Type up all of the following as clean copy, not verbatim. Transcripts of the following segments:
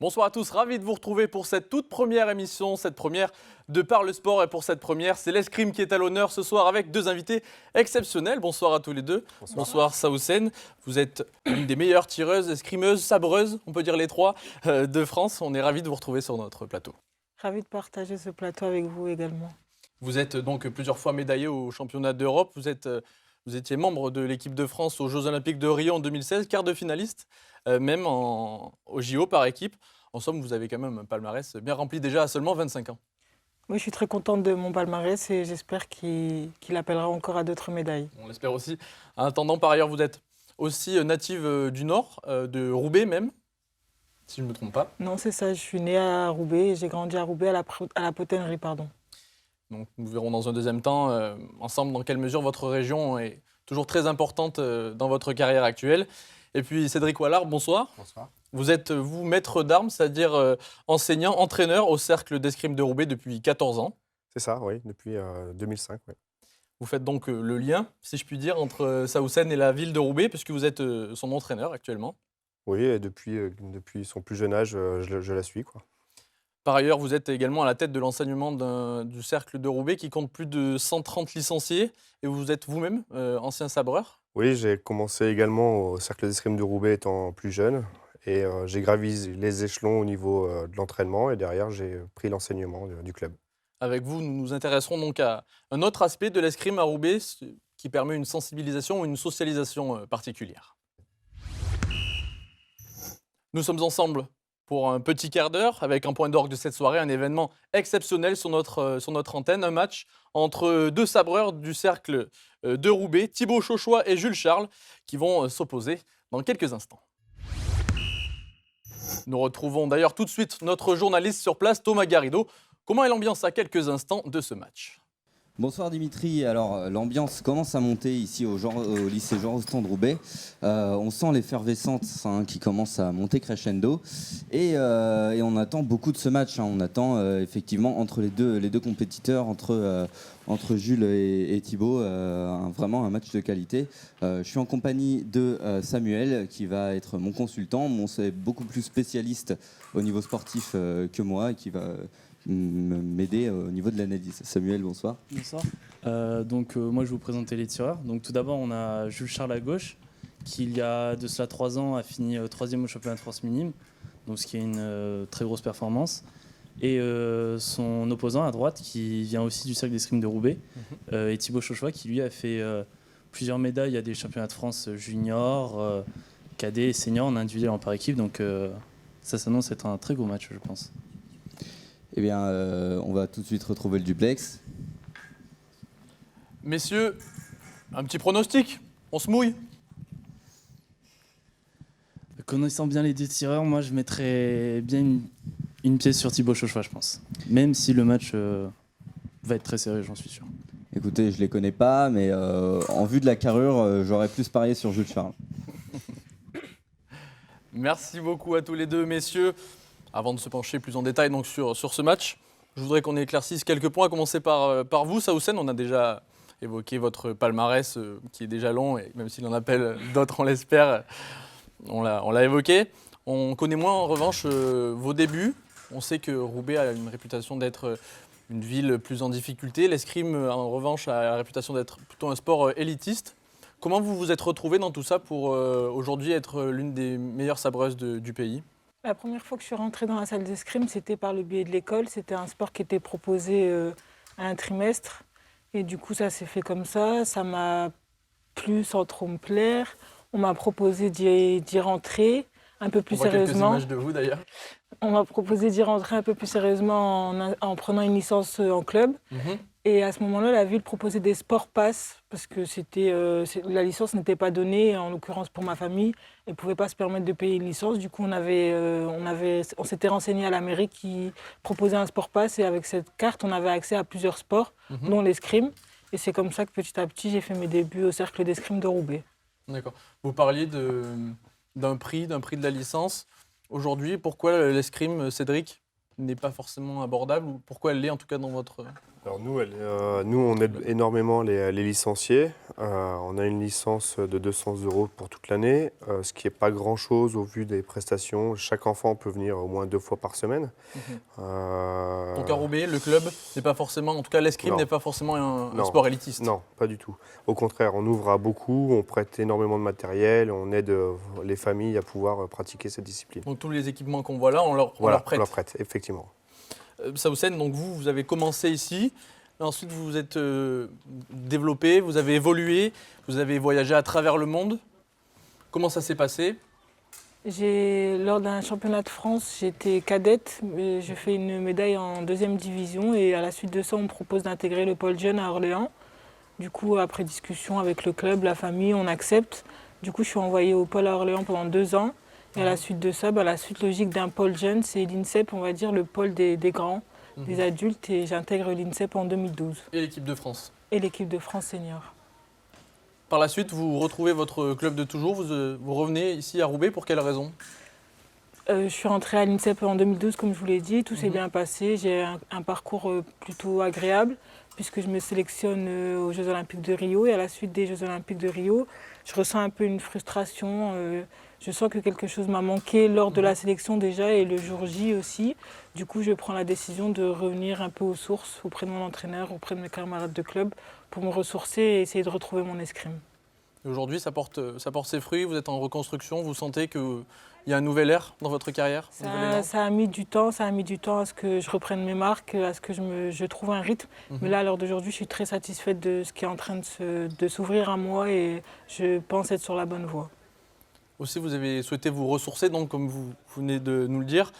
Bonsoir à tous, ravi de vous retrouver pour cette toute première émission, cette première de Par le Sport. Et pour cette première, c'est l'escrime qui est à l'honneur ce soir avec deux invités exceptionnels. Bonsoir à tous les deux. Bonsoir Saoussen, vous êtes l'une des meilleures tireuses, escrimeuses, sabreuses, on peut dire les trois, de France. On est ravis de vous retrouver sur notre plateau. Ravi de partager ce plateau avec vous également. Vous êtes donc plusieurs fois médaillé au championnat d'Europe. Vous étiez membre de l'équipe de France aux Jeux Olympiques de Rio en 2016, quart de finaliste, même au JO par équipe. En somme, vous avez quand même un palmarès bien rempli déjà à seulement 25 ans. Oui, je suis très contente de mon palmarès et j'espère qu'il appellera encore à d'autres médailles. On l'espère aussi. En attendant, par ailleurs, vous êtes aussi native du Nord, de Roubaix même, si je ne me trompe pas. Non, c'est ça. Je suis née à Roubaix et j'ai grandi à Roubaix, à la Potennerie, pardon. Donc, nous verrons dans un deuxième temps, ensemble, dans quelle mesure votre région est toujours très importante dans votre carrière actuelle. Et puis, Cédric Wallard, bonsoir. Bonsoir. Vous êtes, vous, maître d'armes, c'est-à-dire enseignant, entraîneur au Cercle d'escrime de Roubaix depuis 14 ans. C'est ça, oui, depuis 2005. Oui. Vous faites donc le lien, si je puis dire, entre Saoussen et la ville de Roubaix, puisque vous êtes son entraîneur actuellement. Oui, et depuis son plus jeune âge, je la suis, quoi. Par ailleurs, vous êtes également à la tête de l'enseignement du Cercle de Roubaix qui compte plus de 130 licenciés. Et vous êtes vous-même ancien sabreur. Oui, j'ai commencé également au Cercle d'escrime de Roubaix étant plus jeune. Et j'ai gravi les échelons au niveau de l'entraînement. Et derrière, j'ai pris l'enseignement du club. Avec vous, nous nous intéresserons donc à un autre aspect de l'escrime à Roubaix qui permet une sensibilisation ou une socialisation particulière. Nous sommes ensemble pour un petit quart d'heure, avec un point d'orgue de cette soirée, un événement exceptionnel sur notre antenne, un match entre deux sabreurs du Cercle de Roubaix, Thibaut Chauchois et Jules Charles, qui vont s'opposer dans quelques instants. Nous retrouvons d'ailleurs tout de suite notre journaliste sur place, Thomas Garrido. Comment est l'ambiance à quelques instants de ce match ? Bonsoir Dimitri, alors l'ambiance commence à monter ici au lycée Jean Rostand de Roubaix. On sent l'effervescence qui commence à monter crescendo et on attend beaucoup de ce match. On attend effectivement entre les deux compétiteurs, entre Jules et Thibaut, vraiment un match de qualité. Je suis en compagnie de Samuel qui va être mon consultant. C'est beaucoup plus spécialiste au niveau sportif que moi et qui va m'aider au niveau de l'analyse. Samuel, bonsoir. Bonsoir. Moi, je vais vous présenter les tireurs. Donc, tout d'abord, on a Jules Charles à gauche, qui, il y a de cela 3 ans, a fini 3e au championnat de France minime, donc ce qui est une très grosse performance. Et son opposant à droite, qui vient aussi du Cercle d'escrime de Roubaix, et Thibaut Chauchois, qui lui a fait plusieurs médailles à des championnats de France juniors, cadets et seniors en individuel et en par équipe. Donc, ça s'annonce être un très gros match, je pense. Eh bien, on va tout de suite retrouver le duplex. Messieurs, un petit pronostic, on se mouille. Connaissant bien les deux tireurs, moi je mettrais bien une pièce sur Thibaut Chauchois, je pense. Même si le match va être très serré, j'en suis sûr. Écoutez, je ne les connais pas, mais en vue de la carrure, j'aurais plus parié sur Jules Charles. Merci beaucoup à tous les deux, messieurs. Avant de se pencher plus en détail donc, sur ce match, je voudrais qu'on éclaircisse quelques points, à commencer par vous, Saoussen. On a déjà évoqué votre palmarès qui est déjà long, et même s'il en appelle d'autres, on l'espère, on l'a évoqué. On connaît moins en revanche vos débuts. On sait que Roubaix a une réputation d'être une ville plus en difficulté. L'escrime, en revanche, a la réputation d'être plutôt un sport élitiste. Comment vous vous êtes retrouvés dans tout ça pour aujourd'hui être l'une des meilleures sabreuses du pays ? La première fois que je suis rentrée dans la salle d'escrime, c'était par le biais de l'école. C'était un sport qui était proposé à un trimestre. Et du coup, ça s'est fait comme ça. Ça m'a plu sans trop me plaire. On m'a proposé d'y rentrer un peu plus sérieusement. On voit quelques images de vous d'ailleurs. On m'a proposé d'y rentrer un peu plus sérieusement en prenant une licence en club. Et à ce moment-là, la ville proposait des sport pass parce que la licence n'était pas donnée, en l'occurrence pour ma famille. Elle ne pouvait pas se permettre de payer une licence. Du coup, on s'était renseigné à la mairie qui proposait un sport pass. Et avec cette carte, on avait accès à plusieurs sports, dont l'escrime. Et c'est comme ça que petit à petit, j'ai fait mes débuts au Cercle d'escrime de Roubaix. D'accord. Vous parliez d'un prix de la licence. Aujourd'hui, pourquoi l'escrime, Cédric, n'est pas forcément abordable, ou pourquoi elle l'est en tout cas dans votre Alors nous, on aide énormément les licenciés. On a une licence de 200 € pour toute l'année, ce qui n'est pas grand-chose au vu des prestations. Chaque enfant peut venir au moins 2 fois par semaine. Donc à Roubaix, le club n'est pas forcément, en tout cas l'escrime Non. n'est pas forcément un Non. sport élitiste. Non, pas du tout. Au contraire, on ouvre à beaucoup, on prête énormément de matériel, on aide les familles à pouvoir pratiquer cette discipline. Donc tous les équipements qu'on voit là, on leur Voilà, prête. on leur prête, effectivement. Saoussen, donc vous avez commencé ici, ensuite vous vous êtes développé, vous avez évolué, vous avez voyagé à travers le monde. Comment ça s'est passé? Lors d'un championnat de France, j'étais cadette, j'ai fait une médaille en 2e division et à la suite de ça, on me propose d'intégrer le pôle jeune à Orléans. Du coup, après discussion avec le club, la famille, on accepte. Du coup, je suis envoyée au pôle à Orléans pendant 2 ans. Et à la suite de ça, la suite logique d'un pôle jeune, c'est l'INSEP, on va dire le pôle des grands, des adultes. Et j'intègre l'INSEP en 2012. Et l'équipe de France. Et l'équipe de France senior. Par la suite, vous retrouvez votre club de toujours, vous revenez ici à Roubaix, pour quelle raison? Je suis rentrée à l'INSEP en 2012, comme je vous l'ai dit. Tout s'est bien passé. J'ai un parcours plutôt agréable, puisque je me sélectionne aux Jeux Olympiques de Rio. Et à la suite des Jeux Olympiques de Rio, je ressens un peu une frustration. Je sens que quelque chose m'a manqué lors de la sélection déjà et le jour J aussi. Du coup, je prends la décision de revenir un peu aux sources, auprès de mon entraîneur, auprès de mes camarades de club, pour me ressourcer et essayer de retrouver mon escrime. Aujourd'hui, ça porte ses fruits, vous êtes en reconstruction, vous sentez qu'il y a un nouvel ère dans votre carrière? Ça a mis du temps, à ce que je reprenne mes marques, à ce que je trouve un rythme. Mais là, à l'heure d'aujourd'hui, je suis très satisfaite de ce qui est en train de s'ouvrir à moi et je pense être sur la bonne voie. Aussi, vous avez souhaité vous ressourcer, donc comme vous venez de nous le dire,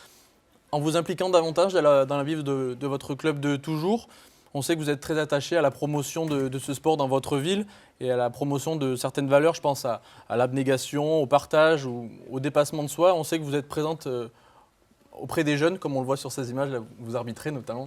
en vous impliquant davantage dans la vie de votre club de toujours. On sait que vous êtes très attaché à la promotion de ce sport dans votre ville et à la promotion de certaines valeurs. Je pense à l'abnégation, au partage ou au dépassement de soi. On sait que vous êtes présente auprès des jeunes, comme on le voit sur ces images, là, vous arbitrez notamment.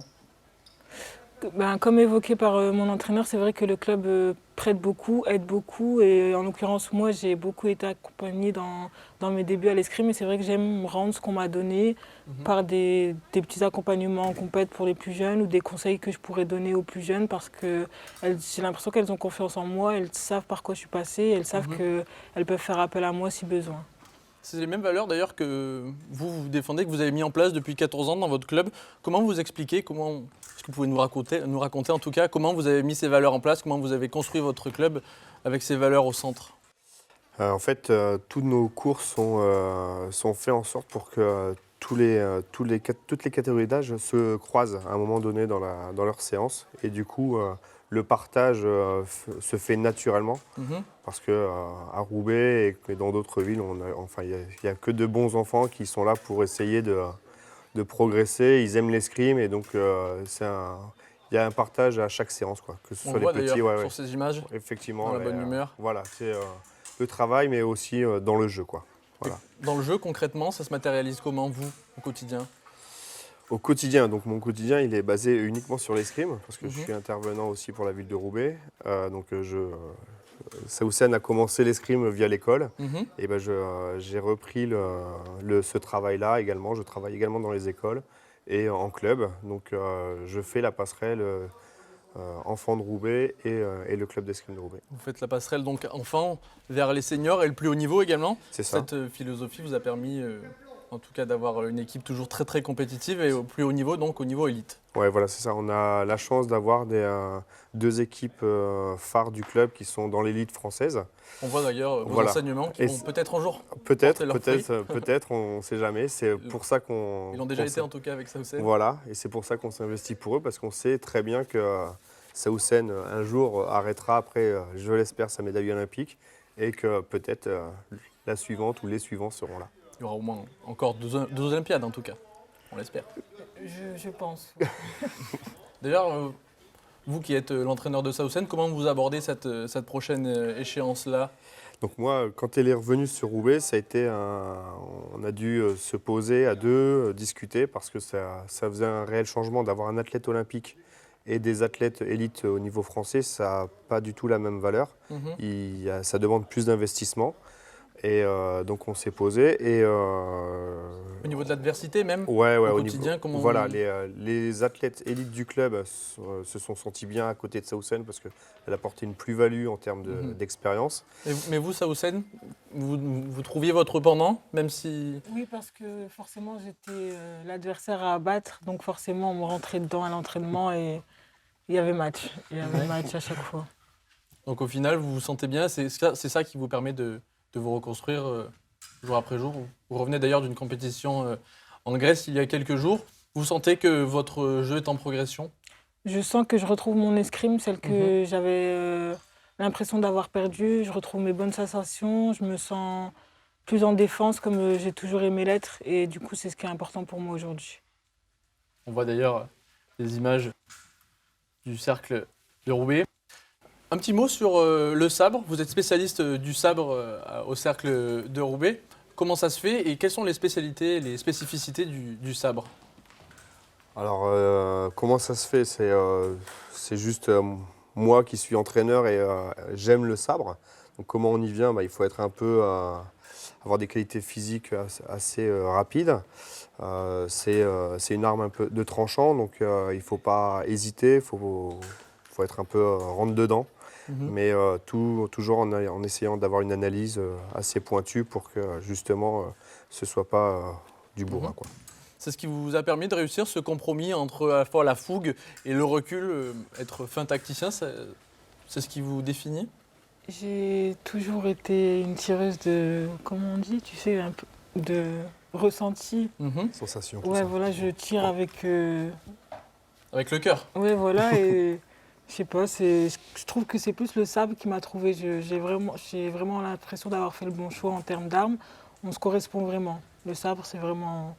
Comme évoqué par mon entraîneur, c'est vrai que le club prête beaucoup, aide beaucoup. Et en l'occurrence, moi, j'ai beaucoup été accompagnée dans mes débuts à l'escrime. Et c'est vrai que j'aime rendre ce qu'on m'a donné par des petits accompagnements en compète pour les plus jeunes ou des conseils que je pourrais donner aux plus jeunes parce que j'ai l'impression qu'elles ont confiance en moi, elles savent par quoi je suis passée, elles savent qu'elles peuvent faire appel à moi si besoin. C'est les mêmes valeurs d'ailleurs que vous défendez, que vous avez mis en place depuis 14 ans dans votre club. Comment vous expliquez, est-ce que vous pouvez nous raconter en tout cas, comment vous avez mis ces valeurs en place, comment vous avez construit votre club avec ces valeurs au centre? En fait, tous nos cours sont faits en sorte pour que toutes les catégories d'âge se croisent à un moment donné dans leur séance. Et du coup, le partage se fait naturellement parce qu'à Roubaix et dans d'autres villes, il n'y a que de bons enfants qui sont là pour essayer de progresser. Ils aiment l'escrime et donc il y a un partage à chaque séance, quoi. Que ce On soit voit les petits, d'ailleurs sur ces images, effectivement, dans la bonne humeur. Voilà, c'est le travail, mais aussi dans le jeu, quoi. Voilà. Dans le jeu, concrètement, ça se matérialise comment, vous, au quotidien? Au quotidien, donc mon quotidien, il est basé uniquement sur l'escrime, parce que je suis intervenant aussi pour la ville de Roubaix. Saoussen a commencé l'escrime via l'école, et j'ai repris ce travail-là également. Je travaille également dans les écoles et en club, donc je fais la passerelle enfants de Roubaix et le club d'escrime de Roubaix. Vous faites la passerelle donc enfant vers les seniors et le plus haut niveau également. C'est ça. Cette philosophie vous a permis en tout cas d'avoir une équipe toujours très très compétitive et au plus haut niveau, donc au niveau élite. Ouais, voilà, c'est ça. On a la chance d'avoir 2 équipes phares du club qui sont dans l'élite française. On voit d'ailleurs vos enseignements qui vont peut-être un jour Peut-être, porter on ne sait jamais. C'est pour ça qu'on... Ils ont déjà été en tout cas avec Saoussen. Voilà, et c'est pour ça qu'on s'investit pour eux, parce qu'on sait très bien que Saoussen, un jour, arrêtera après, je l'espère, sa médaille olympique, et que peut-être la suivante ou les suivants seront là. Il y aura au moins encore 2 Olympiades en tout cas, on l'espère. Je pense. D'ailleurs, vous qui êtes l'entraîneur de Saoussen, comment vous abordez cette prochaine échéance-là? Donc moi, quand elle est revenue sur Roubaix, ça a été on a dû se poser à 2, discuter, parce que ça faisait un réel changement d'avoir un athlète olympique et des athlètes élites au niveau français. Ça n'a pas du tout la même valeur. Ça demande plus d'investissement. Et donc on s'est posé et Au niveau de l'adversité même, ouais, au au quotidien, niveau, comment voilà, les athlètes élites du club se sont sentis bien à côté de Sausen parce qu'elle apportait une plus-value en termes d'expérience. Mais vous, Saoussen, vous trouviez votre pendant, même si... Oui, parce que forcément, j'étais l'adversaire à abattre. Donc forcément, on me rentrait dedans à l'entraînement et il y avait match. Il y avait match à chaque fois. Donc au final, vous vous sentez bien, c'est ça qui vous permet de vous reconstruire jour après jour. Vous revenez d'ailleurs d'une compétition en Grèce il y a quelques jours. Vous sentez que votre jeu est en progression? Je sens que je retrouve mon escrime, celle que j'avais l'impression d'avoir perdue. Je retrouve mes bonnes sensations. Je me sens plus en défense comme j'ai toujours aimé l'être. Et du coup, c'est ce qui est important pour moi aujourd'hui. On voit d'ailleurs des images du cercle de Roubaix. Un petit mot sur le sabre. Vous êtes spécialiste du sabre au cercle de Roubaix. Comment ça se fait et quelles sont les spécialités, les spécificités du sabre? Alors, comment ça se fait? C'est juste moi qui suis entraîneur et j'aime le sabre. Donc, comment on y vient? Il faut être un peu, avoir des qualités physiques assez rapides. C'est une arme un peu de tranchant, donc il ne faut pas hésiter, il faut être un peu rentre dedans. Mais toujours en essayant d'avoir une analyse assez pointue pour que justement ce ne soit pas du bourrin, quoi. C'est ce qui vous a permis de réussir ce compromis entre à la fois la fougue et le recul, être fin tacticien, c'est ce qui vous définit? J'ai toujours été une tireuse de, comment on dit, tu sais, un peu de ressenti. Sensation. tout Ouais, ça. voilà, je tire avec... Avec le cœur. Ouais, voilà, et je sais pas, je trouve que c'est plus le sabre qui m'a trouvé. J'ai vraiment l'impression d'avoir fait le bon choix en termes d'armes. On se correspond vraiment. Le sabre, c'est vraiment...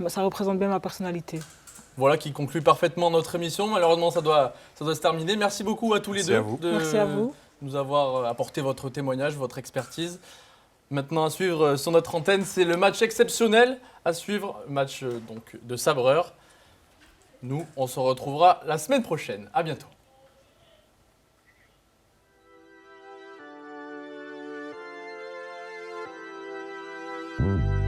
Ça représente bien ma personnalité. Voilà qui conclut parfaitement notre émission. Malheureusement, ça doit se terminer. Merci beaucoup à tous les Merci deux à vous. de Merci à vous. nous avoir apporté votre témoignage, votre expertise. Maintenant à suivre sur notre antenne, c'est le match exceptionnel à suivre, match donc de sabreur. Nous, on se retrouvera la semaine prochaine. À bientôt. Thank you.